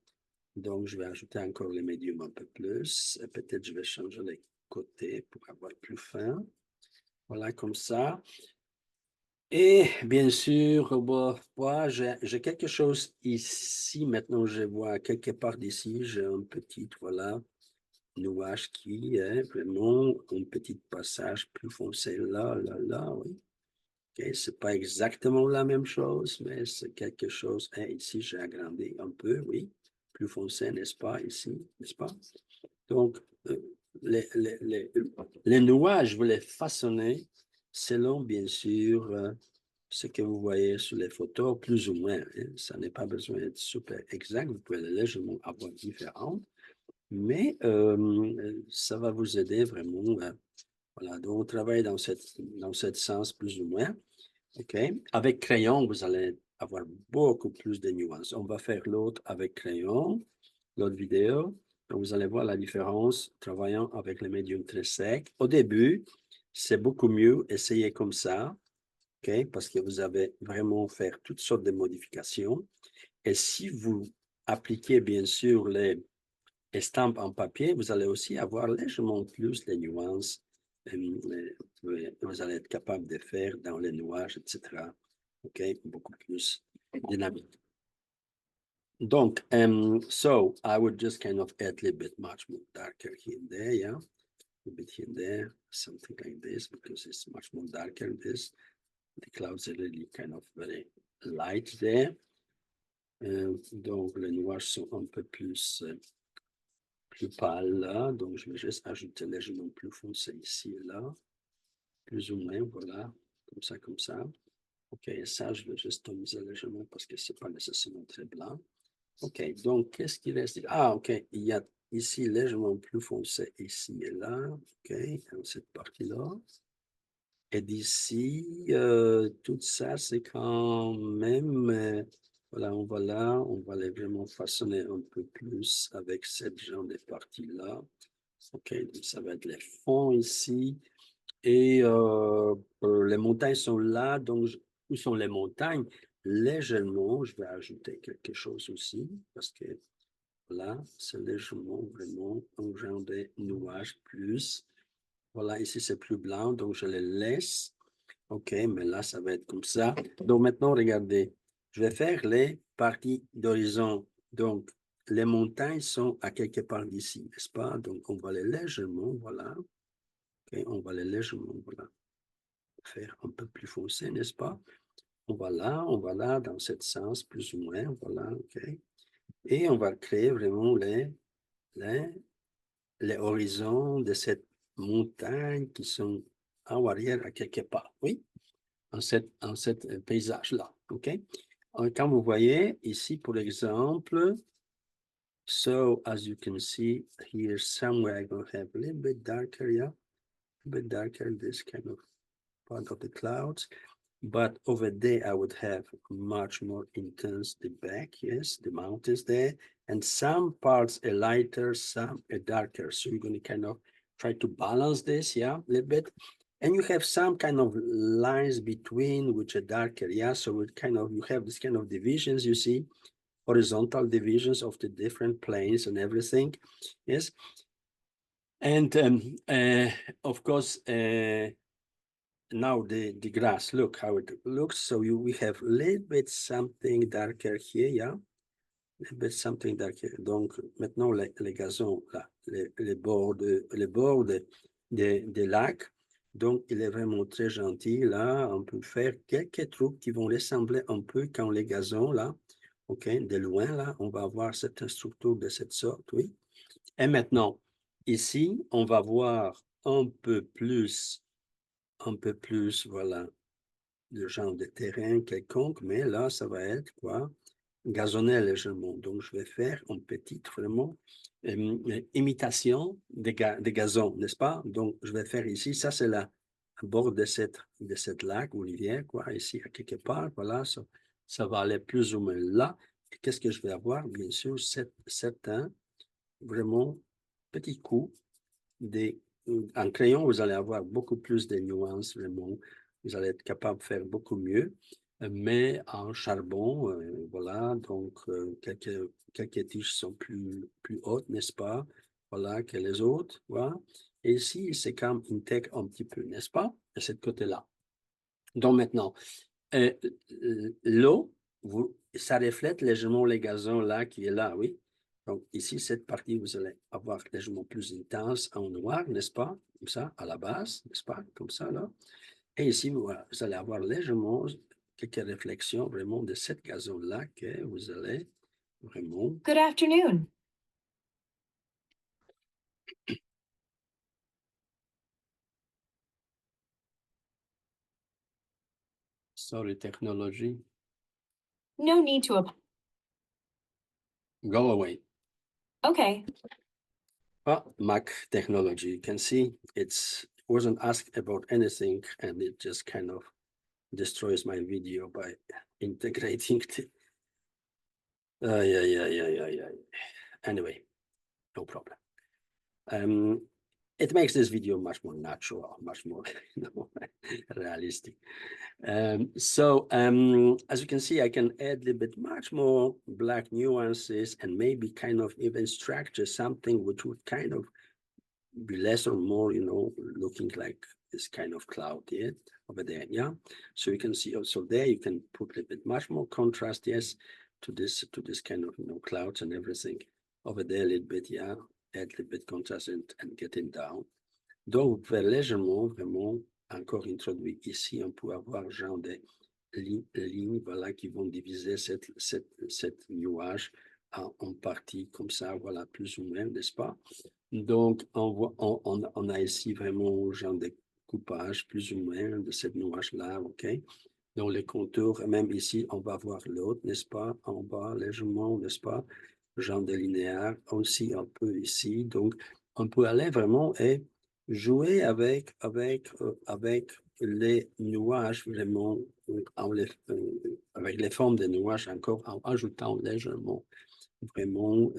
Donc, je vais ajouter encore les médiums un peu plus. Peut-être je vais changer les côtés pour avoir plus fin. Voilà, comme ça. Et bien sûr, moi, j'ai quelque chose ici. Maintenant, je vois quelque part d'ici, j'ai un petit, voilà, nuage qui est vraiment un petit passage plus foncé là, oui. Okay, c'est pas exactement la même chose, mais c'est quelque chose. Ici, j'ai agrandi un peu, oui. Plus foncé, n'est-ce pas, ici, n'est-ce pas? Donc, euh, les, les, les, les nuages, vous les façonnez selon, bien sûr, ce que vous voyez sur les photos, plus ou moins. Ça n'est pas besoin d'être super exact. Vous pouvez légèrement avoir différent, mais ça va vous aider vraiment. Voilà, donc on travaille dans ce sens plus ou moins. OK? Avec crayon, vous allez avoir beaucoup plus de nuances. On va faire l'autre avec crayon, l'autre vidéo. Donc, vous allez voir la différence travaillant avec les médiums très secs. Au début, c'est beaucoup mieux essayer comme ça, OK? Parce que vous avez vraiment faire toutes sortes de modifications. Et si vous appliquez, bien sûr, les estampes en papier, vous allez aussi avoir légèrement plus les nuances. Vous allez être capable de faire dans les nuages, etc. OK? Beaucoup plus dynamique. Donc, so I would just kind of add a little bit much more darker here and there, yeah? A bit here and there, something like this, because it's much more darker than this. The clouds are really kind of very light there. Donc, les nuages sont un peu plus pâles là. Donc, je vais juste ajouter légèrement plus foncé ici et là. Plus ou moins, voilà. Comme ça. OK, ça, je vais juste tamiser légèrement parce que ce n'est pas nécessairement très blanc. OK, donc, qu'est-ce qu'il reste? OK, il ici légèrement plus foncé ici et là, ok, dans cette partie-là. Et d'ici, tout ça, c'est quand même, voilà, on va les vraiment façonner un peu plus avec cette genre de partie-là. Ok, donc ça va être les fonds ici. Et les montagnes sont là, donc où sont les montagnes? Légèrement, je vais ajouter quelque chose aussi, parce que là, c'est légèrement vraiment un genre de nuage plus. Voilà, ici c'est plus blanc, donc je les laisse. OK, mais là, ça va être comme ça. Donc maintenant, regardez, je vais faire les parties d'horizon. Donc, les montagnes sont à quelque part d'ici, n'est-ce pas? Donc, on va les légèrement, voilà. OK, on va les légèrement, voilà, faire un peu plus foncé, n'est-ce pas? On va là, dans ce sens, plus ou moins, voilà, OK. Et on va créer vraiment les, les horizons de cette montagne qui sont en arrière à quelque part, oui, en cette paysage-là, OK? Quand vous voyez ici, pour exemple, so as you can see here somewhere, I'm going to have a little bit darker, yeah, a bit darker, this kind of part of the clouds. But over there, I would have much more intense the back, yes, the mountains there. And some parts are lighter, some are darker. So you're going to kind of try to balance this, yeah, a little bit. And you have some kind of lines between which are darker, yeah. So it kind of, you have this kind of divisions, you see, horizontal divisions of the different planes and everything, yes. And of course, now the grass, look how it looks. So we have a little bit something darker here, yeah, a little bit something darker. Donc maintenant les gazons là, les bords des lacs. Donc il est vraiment très gentil là. On peut faire quelques trucs qui vont ressembler un peu quand les gazons là, ok, de loin là, on va avoir cette structure de cette sorte, oui. Et maintenant ici, on va voir un peu plus, voilà, de genre de terrain quelconque, mais là, ça va être quoi? Gazonné légèrement. Donc, je vais faire une petite, vraiment, imitation des gazons, n'est-ce pas? Donc, je vais faire ici, ça c'est la à bord de cette lac ou rivière, quoi, ici, à quelque part, voilà, ça va aller plus ou moins là. Et qu'est-ce que je vais avoir? Bien sûr, certains, vraiment, petits coups en crayon, vous allez avoir beaucoup plus de nuances, vraiment. Vous allez être capable de faire beaucoup mieux. Mais en charbon, voilà, donc quelques tiges sont plus hautes, n'est-ce pas? Voilà, que les autres, voilà. Et ici, c'est comme une tech un petit peu, n'est-ce pas? De ce côté-là. Donc maintenant, l'eau, ça reflète légèrement les gazons là qui est là, oui. Donc ici, cette partie, vous allez avoir légèrement plus intense en noir, n'est-ce pas? Comme ça, à la base, n'est-ce pas? Comme ça, là. Et ici, voilà, vous allez avoir légèrement quelques réflexions vraiment de cette gazon-là que vous allez vraiment... Good afternoon. Sorry, technology. No need to. Go away. Okay. Well, Mac technology, you can see it wasn't asked about anything and it just kind of destroys my video by integrating the... yeah. Anyway, no problem. It makes this video much more natural, much more realistic. As you can see, I can add a little bit much more black nuances and maybe kind of even structure something which would kind of be less or more, looking like this kind of cloud here over there, yeah. So you can see also there you can put a little bit much more contrast, yes, to this kind of clouds and everything over there a little bit, yeah. Add a little bit contrast and getting down. Donc vous pouvez légèrement vraiment encore introduire ici, on peut avoir genre de lignes, voilà, qui vont diviser cette nuage en parties comme ça, voilà, plus ou moins, n'est-ce pas? Donc, on a ici vraiment genre de coupage plus ou moins de cette nuage-là, OK? Donc, les contours, même ici, on va voir l'autre, n'est-ce pas? En bas, légèrement, n'est-ce pas? genre de linéaire, aussi un peu ici. Donc, on peut aller vraiment et jouer avec les nuages vraiment avec les formes des nuages encore en ajoutant légèrement vraiment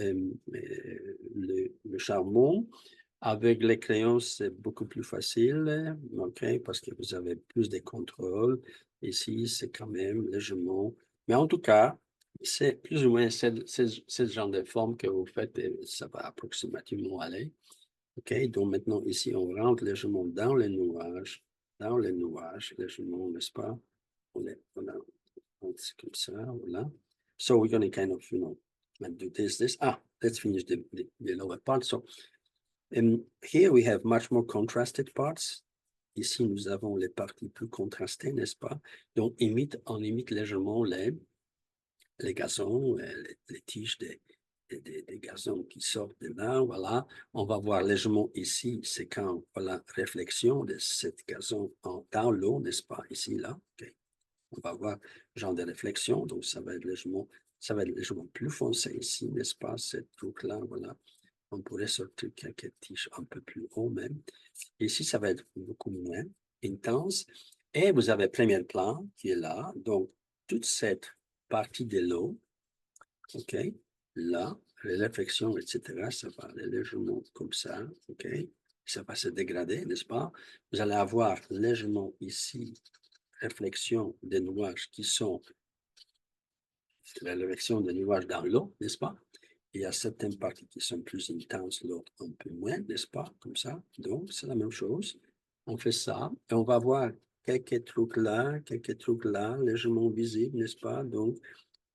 le charbon. Avec les crayons, c'est beaucoup plus facile, ok, parce que vous avez plus de contrôle. Ici, c'est quand même légèrement. Mais en tout cas, c'est plus ou moins ce genre de forme que vous faites et ça va approximativement aller. OK, donc maintenant, ici, on rentre légèrement dans les nuages, légèrement, n'est-ce pas? Voilà, c'est comme ça, voilà. So we're going to kind of, do this. Let's finish the lower part. So here we have much more contrasted parts. Ici, nous avons les parties plus contrastées, n'est-ce pas? Donc, on imite légèrement les gazons, les tiges des gazons qui sortent de là, voilà. On va voir légèrement ici, c'est quand, voilà, réflexion de cette gazon dans l'eau, n'est-ce pas? Ici, là, OK. On va voir genre de réflexion, donc ça va être légèrement plus foncé ici, n'est-ce pas? Cette truc-là, voilà. On pourrait sortir quelques tiges un peu plus haut même. Ici, ça va être beaucoup moins intense. Et vous avez le premier plan qui est là. Donc, toute cette partie de l'eau, OK, là, les réflexions, etc., ça va aller légèrement comme ça, OK? Ça va se dégrader, n'est-ce pas? Vous allez avoir légèrement ici, réflexion des nuages qui sont la réflexion des nuages dans l'eau, n'est-ce pas? Il y a certaines parties qui sont plus intenses, l'autre un peu moins, n'est-ce pas? Comme ça. Donc, c'est la même chose. On fait ça et on va voir quelques trucs là, légèrement visibles, n'est-ce pas? Donc,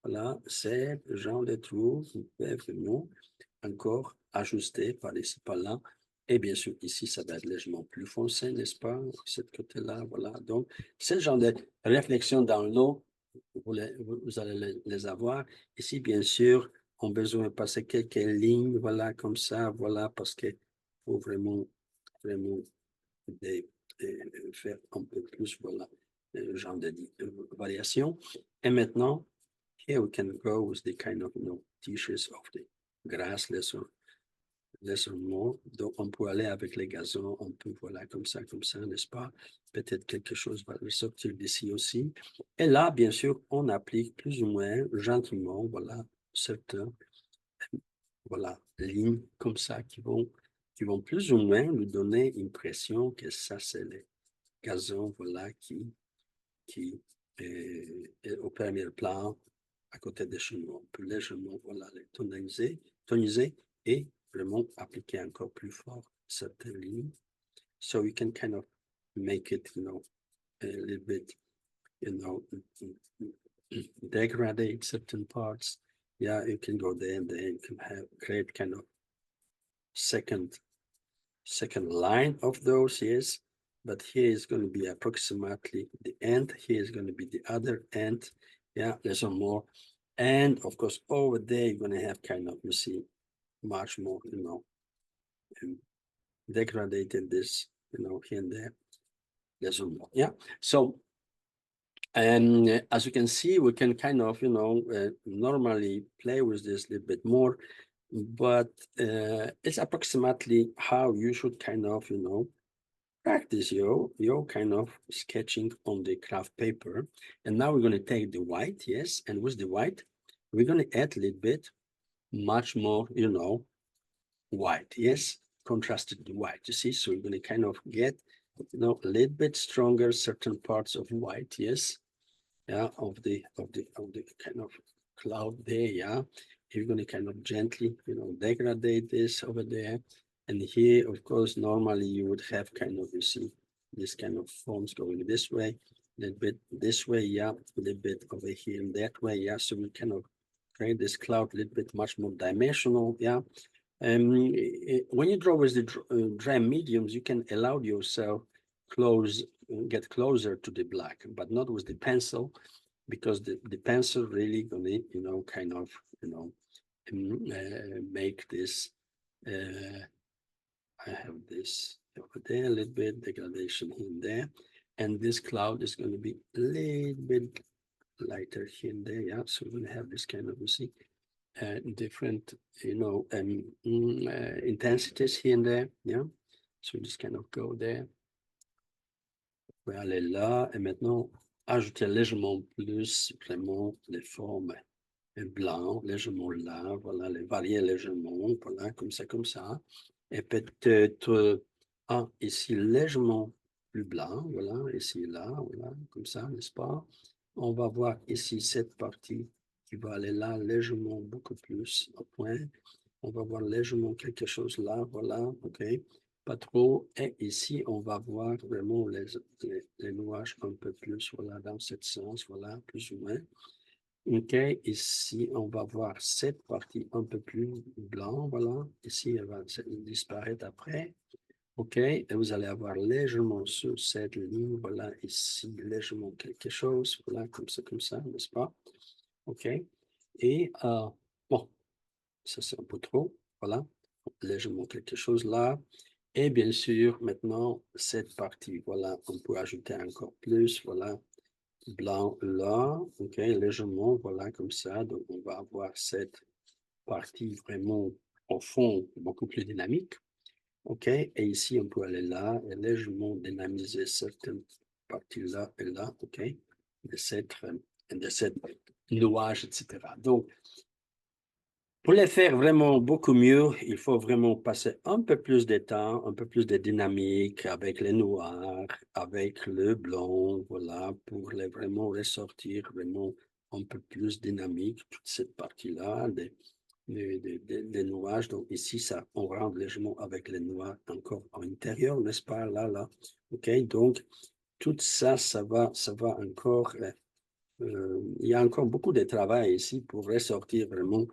voilà, c'est le genre de trucs vous pouvez vraiment encore ajuster par ici, par là. Et bien sûr, ici, ça va être légèrement plus foncé, n'est-ce pas? Cette côté-là, voilà. Donc, c'est le genre de réflexion dans l'eau, vous allez les avoir. Ici, bien sûr, on a besoin de passer quelques lignes, voilà, comme ça, voilà, parce qu'il faut vraiment des, faire un peu plus, voilà, genre de variation. Et maintenant, here we can go with the kind of, tissues of the grass lesser more. Donc, on peut aller avec les gazons, on peut, voilà, comme ça, n'est-ce pas? Peut-être quelque chose va sortir d'ici aussi. Et là, bien sûr, on applique plus ou moins gentiment, voilà, certains, voilà, lignes comme ça qui vont plus ou moins nous donner l'impression que ça, c'est les gazons, voilà, qui est au premier plan à côté des chemins. On peut légèrement, voilà, les toniser et vraiment appliquer encore plus fort certaines lignes. So you can kind of make it, a little bit, degrade certain parts. Yeah, you can go there and then you can create kind of second line of those, yes. But here is going to be approximately the end. Here is going to be the other end. Yeah, there's some more. And of course, over there, you're going to have kind of, you see, much more, degraded this, here and there. There's some more. Yeah. So, and as you can see, we can kind of, normally play with this a little bit more, but it's approximately how you should kind of, practice your kind of sketching on the craft paper. And now we're going to take the white, yes, and with the white, we're going to add a little bit, much more, white, yes, contrasted white, you see, so we're going to kind of get, a little bit stronger certain parts of white, yes, yeah, of the kind of cloud there, yeah. You're going to kind of gently, degrade this over there. And here, of course, normally you would have kind of, you see, this kind of forms going this way, a little bit this way, yeah, a little bit over here and that way, yeah. So we kind of create this cloud a little bit much more dimensional, yeah. When you draw with the dry mediums, you can allow yourself get closer to the black, but not with the pencil, because the pencil really gonna, kind of, make this. I have this over there, a little bit degradation here and there, and this cloud is going to be a little bit lighter here and there. Yeah, so we're going to have this kind of, you see, different, intensities here and there. Yeah. So just kind of go there. Vous pouvez aller là et maintenant ajouter légèrement plus vraiment les formes blanc, légèrement là, voilà, les varier légèrement, voilà, comme ça. Et peut-être ici légèrement plus blanc, voilà, ici là, voilà, comme ça, n'est-ce pas? On va voir ici cette partie qui va aller là légèrement beaucoup plus au point. On va voir légèrement quelque chose là, voilà, ok, pas trop. Et ici, on va voir vraiment les nuages un peu plus, voilà, dans ce sens, voilà, plus ou moins. OK, ici, on va voir cette partie un peu plus blanc, voilà. Ici, elle va disparaître après. OK, et vous allez avoir légèrement sur cette ligne, voilà, ici, légèrement quelque chose, voilà, comme ça, n'est-ce pas? OK, et bon, ça c'est un peu trop, voilà, légèrement quelque chose là. Et bien sûr, maintenant, cette partie, voilà, on peut ajouter encore plus, voilà, blanc là, ok, légèrement, voilà, comme ça. Donc, on va avoir cette partie vraiment au fond, beaucoup plus dynamique. Ok, et ici, on peut aller là et légèrement dynamiser certaines parties là et là, ok, de cette nuage, etc. Donc, pour les faire vraiment beaucoup mieux, il faut vraiment passer un peu plus de temps, un peu plus de dynamique avec les noirs, avec le blanc, voilà, pour les vraiment ressortir vraiment un peu plus dynamique, toute cette partie-là des nuages. Donc ici, ça, on rentre légèrement avec les noirs encore à l'intérieur, n'est-ce pas? Là. OK, donc tout ça, ça va encore, il y a encore beaucoup de travail ici pour ressortir vraiment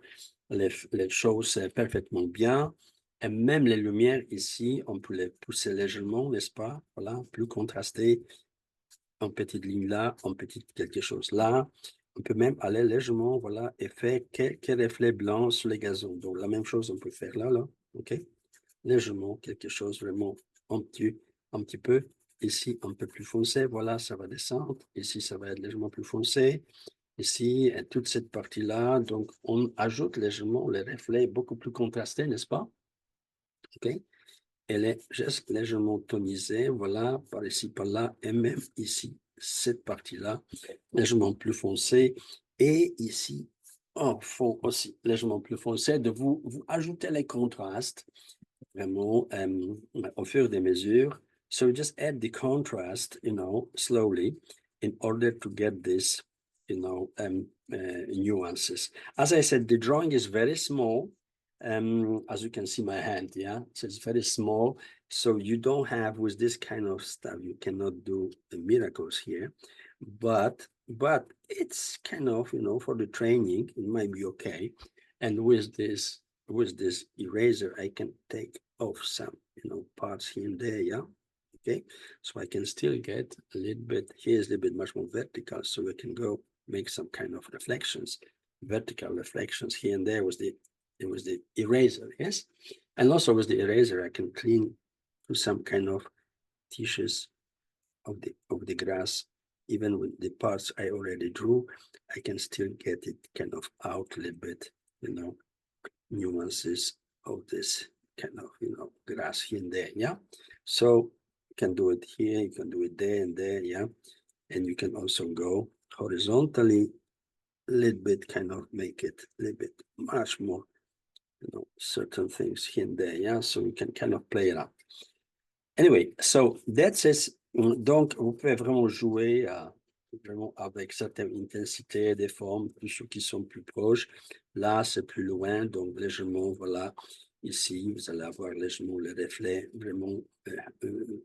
les choses parfaitement bien. Et même les lumières ici, on peut les pousser légèrement, n'est-ce pas? Voilà, plus contrasté, en petite ligne là, en petite quelque chose là. On peut même aller légèrement, voilà, et faire quelques reflets blancs sur les gazons. Donc, la même chose, on peut faire là, OK? Légèrement, quelque chose vraiment un petit peu. Ici, un peu plus foncé, voilà, ça va descendre. Ici, ça va être légèrement plus foncé. Ici, toute cette partie-là, donc on ajoute légèrement les reflets beaucoup plus contrastés, n'est-ce pas? OK? Elle est juste légèrement tonisée, voilà, par ici, par là, et même ici, cette partie-là, légèrement plus foncée, et ici, en fond aussi, légèrement plus foncé, de vous ajouter les contrastes, vraiment, au fur et à mesure. So just add the contrast, slowly, in order to get this, nuances. As I said, the drawing is very small. As you can see my hand, yeah, so it's very small. So you don't have, with this kind of stuff, you cannot do the miracles here, but it's kind of, for the training, it might be okay. And with this eraser, I can take off some, parts here and there, yeah. Okay, so I can still get a little bit, here's a little bit much more vertical, so we can go make some kind of reflections, vertical reflections here and there with the eraser, yes? And also with the eraser, I can clean to some kind of tissues of the grass, even with the parts I already drew, I can still get it kind of out a little bit, nuances of this kind of, grass here and there, yeah? So you can do it here, you can do it there and there, yeah? And you can also go horizontally, a little bit, kind of make it a little bit much more, certain things here and there, yeah? So you can kind of play it out. Anyway, so that's it. Donc, vous pouvez vraiment jouer vraiment avec certaines intensités des formes, plus ceux qui sont plus proches. Là, c'est plus loin, donc légèrement, voilà. Ici, vous allez avoir légèrement le reflet vraiment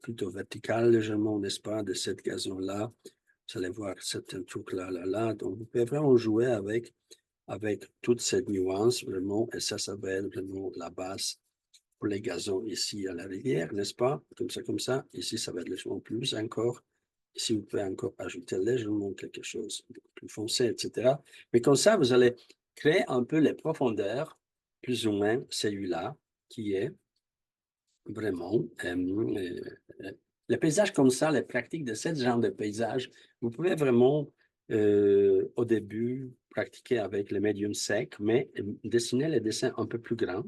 plutôt vertical, légèrement, n'est-ce pas, de cette gazon-là. Vous allez voir certains trucs là. Donc, vous pouvez vraiment jouer avec toute cette nuance, vraiment, et ça va être vraiment la base pour les gazons ici à la rivière, n'est-ce pas? Comme ça. Ici, ça va être légèrement plus encore. Ici, vous pouvez encore ajouter légèrement quelque chose de plus foncé, etc. Mais comme ça, vous allez créer un peu les profondeurs, plus ou moins celui-là, qui est vraiment les paysages comme ça, les pratiques de ce genre de paysage, vous pouvez vraiment au début, pratiquer avec les médiums secs, mais dessiner les dessins un peu plus grands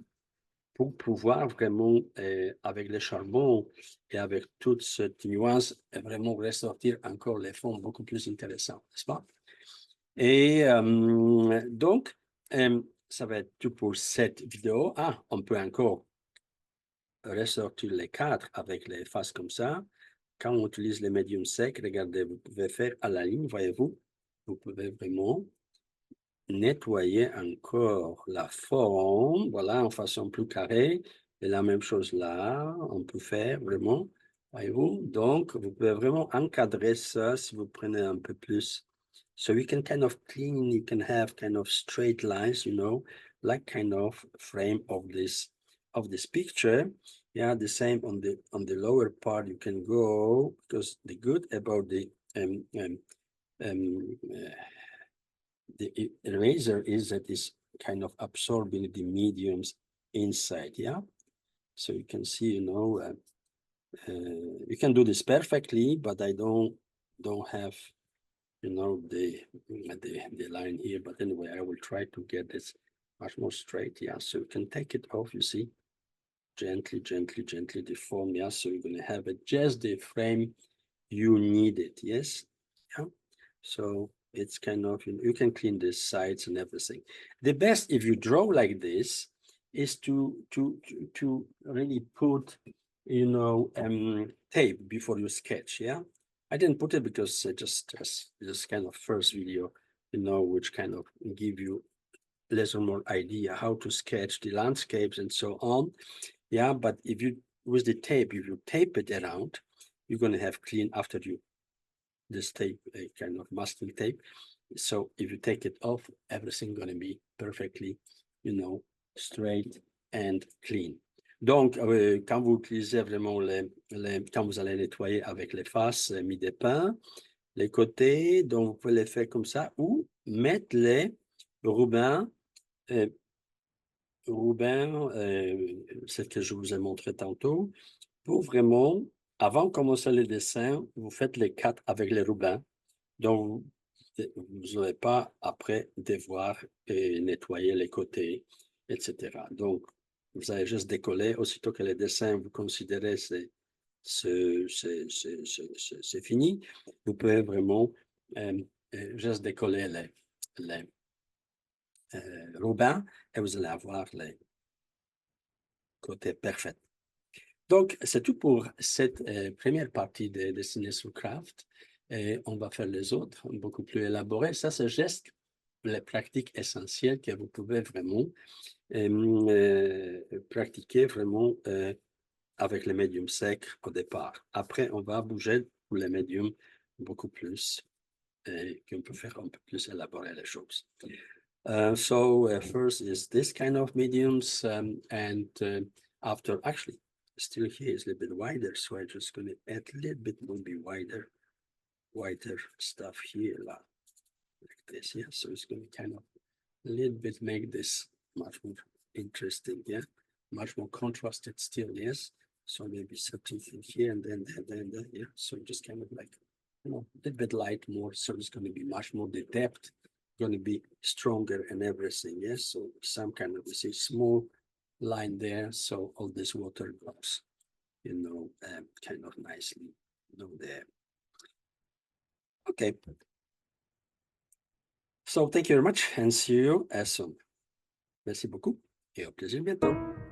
pour pouvoir vraiment, avec le charbon et avec toute cette nuance, vraiment ressortir encore les fonds beaucoup plus intéressants, n'est-ce pas? Et donc, ça va être tout pour cette vidéo. Ah, on peut encore ressortir les cadres avec les faces comme ça. Quand on utilise les médiums secs, regardez, vous pouvez faire à la ligne, voyez-vous, vous pouvez vraiment nettoyer encore la forme, voilà, en façon plus carrée. Et la même chose là, on peut faire vraiment, voyez-vous. Donc, vous pouvez vraiment encadrer ça si vous prenez un peu plus. So you can kind of clean, you can have kind of straight lines, you know, like kind of frame of this picture. Yeah, the same on the lower part you can go, because the good about the eraser is that it's kind of absorbing the mediums inside, yeah? So you can see, you know, you can do this perfectly, but I don't have, you know, the line here. But anyway, I will try to get this much more straight, yeah? So you can take it off, you see, gently, gently, gently deform, yeah? So you're gonna have it just the frame you need it, yes? Yeah. So it's kind of, you can clean the sides and everything. The best, if you draw like this, is to really put, you know, tape before you sketch, yeah? I didn't put it because just kind of first video, you know, which kind of give you less or more idea how to sketch the landscapes and so on. Yeah, but if you, with the tape, if you tape it around, you're going to have clean after you this tape, a kind of masking tape. So if you take it off, everything going to be perfectly, you know, straight and clean. Donc, quand vous utilisez vraiment quand vous allez nettoyer avec les faces mi-dépeint, les côtés, donc vous pouvez les faire comme ça ou mettre les rubans, c'est que je vous ai montré tantôt, pour vraiment, avant de commencer le dessin, vous faites les quatre avec les rubans. Donc, vous n'aurez pas après devoir nettoyer les côtés, etc. Donc, vous allez juste décoller. Aussitôt que le dessin, vous considérez c'est fini, vous pouvez vraiment juste décoller les rubans et vous allez avoir les côtés parfaits. Donc, c'est tout pour cette première partie de Dessiner sur Kraft. Et on va faire les autres, beaucoup plus élaborés. Ça, c'est juste les pratiques essentielles que vous pouvez vraiment pratiquer vraiment avec les médiums secs au départ. Après, on va bouger pour les médiums beaucoup plus, qu'on peut faire un peu plus élaborer les choses. So first is this kind of mediums, and after, actually, still here is a little bit wider, so I'm just going to add a little bit maybe wider stuff here, like this, yeah. So it's going to kind of a little bit make this much more interesting, yeah, much more contrasted still, yes. So maybe something here and then there, yeah. So just kind of like, you know, a little bit light more, so it's going to be much more the depth going to be stronger and everything, yes. So some kind of, we see small line there, so all this water goes, you know, kind of nicely, you know, there. Okay. So thank you very much and see you as soon. Merci beaucoup et au plaisir bientôt.